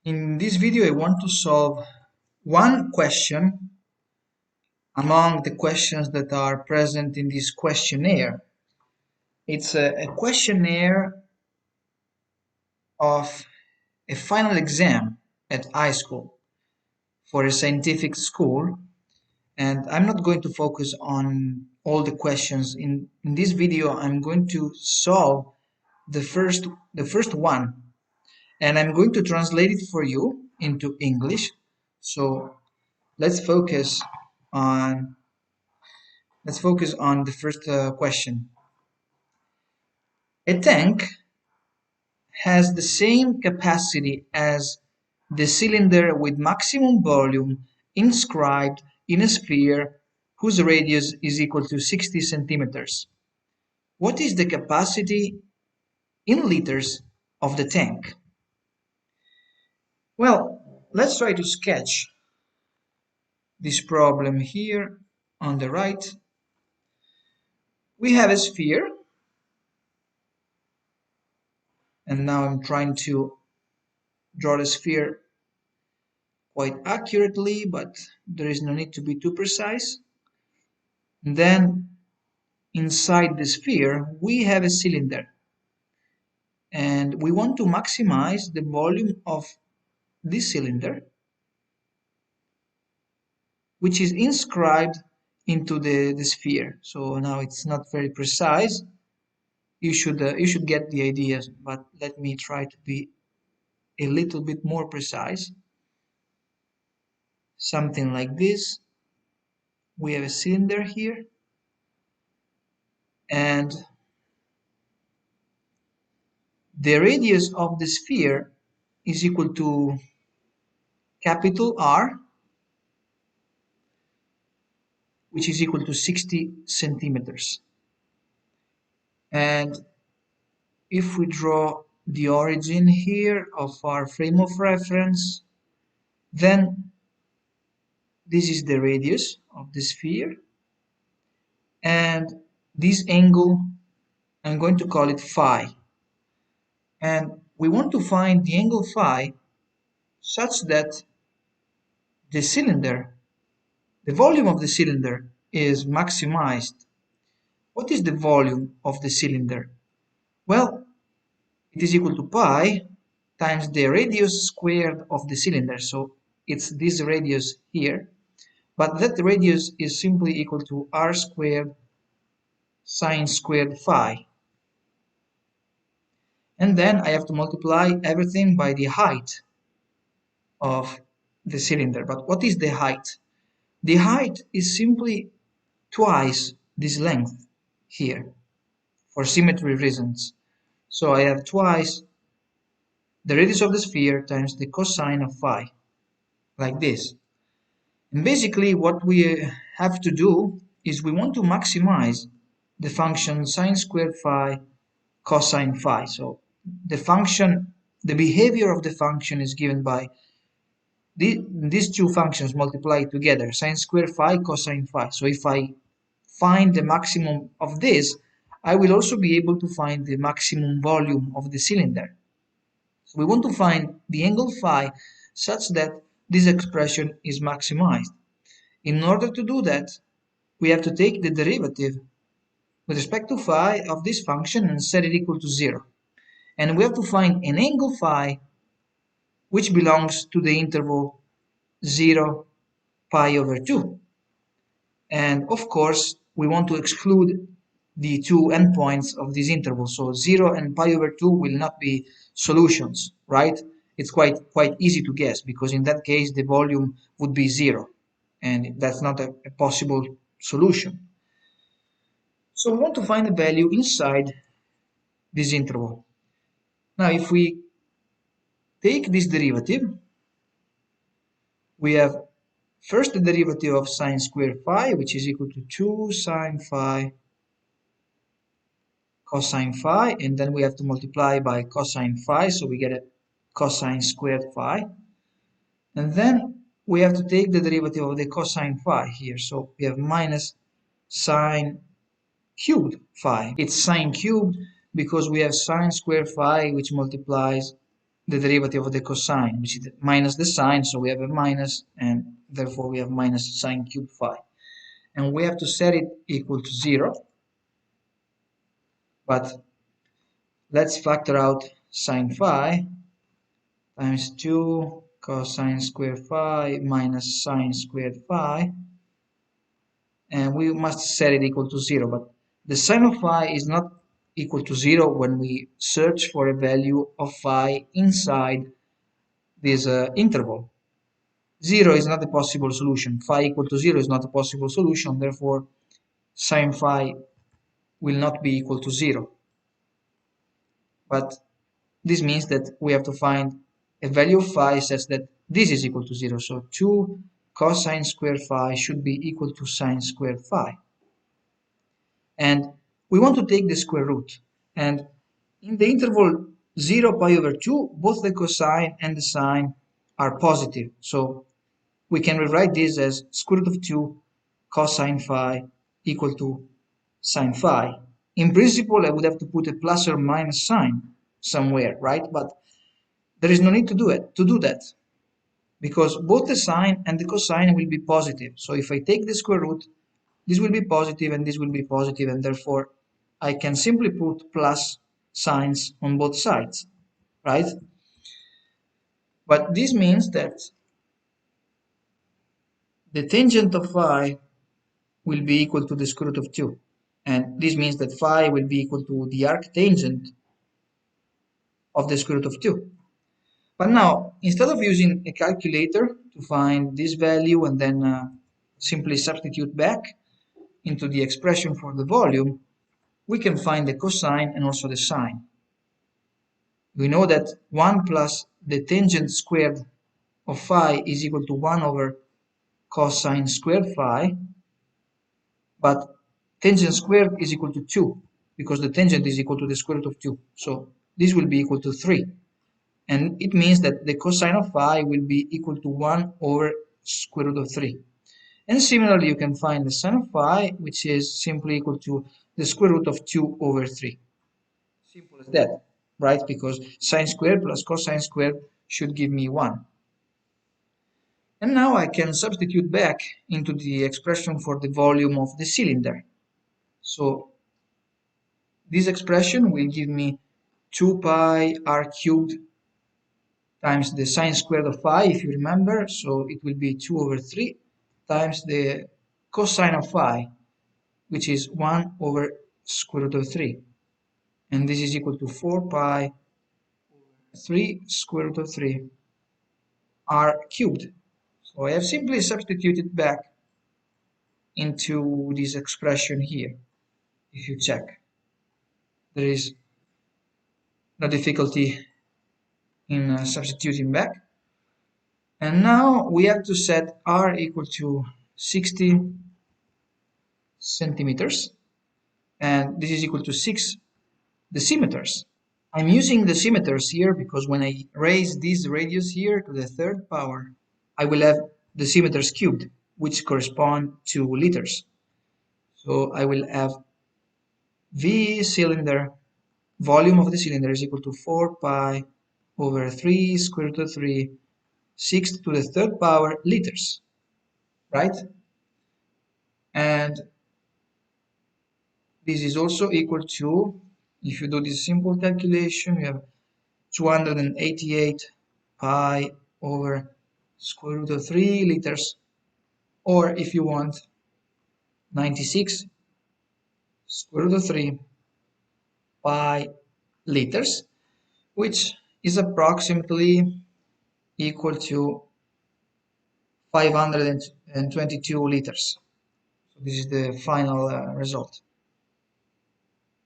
In this video, I want to solve one question among the questions that are present in this questionnaire. It's a questionnaire of a final exam at high school for a scientific school, and I'm not going to focus on all the questions. In this video, I'm going to solve the first one, and I'm going to translate it for you into English. So let's focus on let's focus on the first question. A tank has the same capacity as the cylinder with maximum volume inscribed in a sphere whose radius is equal to 60 centimeters. What is the capacity in liters of the tank? Well, let's try to sketch this problem here on the right. We have a sphere, and now I'm trying to draw the sphere quite accurately, but there is no need to be too precise. And then inside the sphere, we have a cylinder, and we want to maximize the volume of this cylinder, which is inscribed into the sphere. So now it's not very precise. You should get the ideas, but let me try to be a little bit more precise. Something like this. We have a cylinder here, and the radius of the sphere is equal to capital R, which is equal to 60 centimeters. And if we draw the origin here of our frame of reference, then this is the radius of the sphere, and this angle, I'm going to call it phi. And we want to find the angle phi such that the cylinder, the volume of the cylinder is maximized. What is the volume of the cylinder? Well, it is equal to pi times the radius squared of the cylinder. So it's this radius here, but that radius is simply equal to r squared sine squared phi. And then I have to multiply everything by the height of the cylinder. But what is the height? The height is simply twice this length here for symmetry reasons. So I have twice the radius of the sphere times the cosine of phi, like this. And basically what we have to do is we want to maximize the function sine squared phi cosine phi. So the function, the behavior of the function is given by these two functions multiplied together, sine squared phi cosine phi. So if I find the maximum of this, I will also be able to find the maximum volume of the cylinder. So we want to find the angle phi such that this expression is maximized. In order to do that, we have to take the derivative with respect to phi of this function and set it equal to 0. And we have to find an angle phi which belongs to the interval 0 pi over 2. And of course, we want to exclude the two endpoints of this interval. So 0 and pi over 2 will not be solutions, right? It's quite easy to guess, because in that case the volume would be 0, and that's not a possible solution. So we want to find a value inside this interval. Now if we take this derivative, we have first the derivative of sine squared phi, which is equal to 2 sine phi cosine phi, and then we have to multiply by cosine phi, so we get a cosine squared phi. And then we have to take the derivative of the cosine phi here, so we have minus sine cubed phi. It's sine cubed because we have sine squared phi, which multiplies the derivative of the cosine, which is minus the sine, so we have a minus, and therefore we have minus sine cubed phi. And we have to set it equal to 0, but let's factor out sine phi times 2 cosine squared phi minus sine squared phi, and we must set it equal to 0, but the sine of phi is not equal to 0 when we search for a value of phi inside this interval. 0 is not a possible solution. Phi equal to 0 is not a possible solution, therefore sine phi will not be equal to 0. But this means that we have to find a value of phi such that this is equal to 0. So 2 cosine squared phi should be equal to sine squared phi. And we want to take the square root. And in the interval 0 pi over 2, both the cosine and the sine are positive. So we can rewrite this as square root of 2 cosine phi equal to sine phi. In principle, I would have to put a plus or minus sign somewhere, right? But there is no need to do that because both the sine and the cosine will be positive. So if I take the square root, this will be positive and this will be positive, and therefore I can simply put plus signs on both sides, right? But this means that the tangent of phi will be equal to the square root of 2. And this means that phi will be equal to the arctangent of the square root of 2. But now, instead of using a calculator to find this value and then simply substitute back into the expression for the volume, we can find the cosine and also the sine. We know that 1 plus the tangent squared of phi is equal to 1 over cosine squared phi, but tangent squared is equal to 2 because the tangent is equal to the square root of 2. So this will be equal to 3. And it means that the cosine of phi will be equal to 1 over square root of 3. And similarly, you can find the sine of phi, which is simply equal to the square root of 2 over 3. Simple as that, right? Because sine squared plus cosine squared should give me 1. And now I can substitute back into the expression for the volume of the cylinder. So this expression will give me 2 pi r cubed times the sine squared of phi, if you remember. So it will be 2 over 3 times the cosine of phi, which is 1 over square root of 3. And this is equal to 4 pi 3 square root of 3 r cubed. So I have simply substituted back into this expression here. If you check, there is no difficulty in substituting back. And now we have to set r equal to 60 centimeters, and this is equal to 6 decimeters. I'm using decimeters here because when I raise this radius here to the third power, I will have decimeters cubed, which correspond to liters. So I will have V cylinder, volume of the cylinder is equal to 4 pi over 3 square root of 3, 6 to the third power liters, right? And this is also equal to, if you do this simple calculation, you have 288 pi over square root of 3 liters, or if you want, 96 square root of 3 pi liters, which is approximately equal to 522 liters. So this is the final result.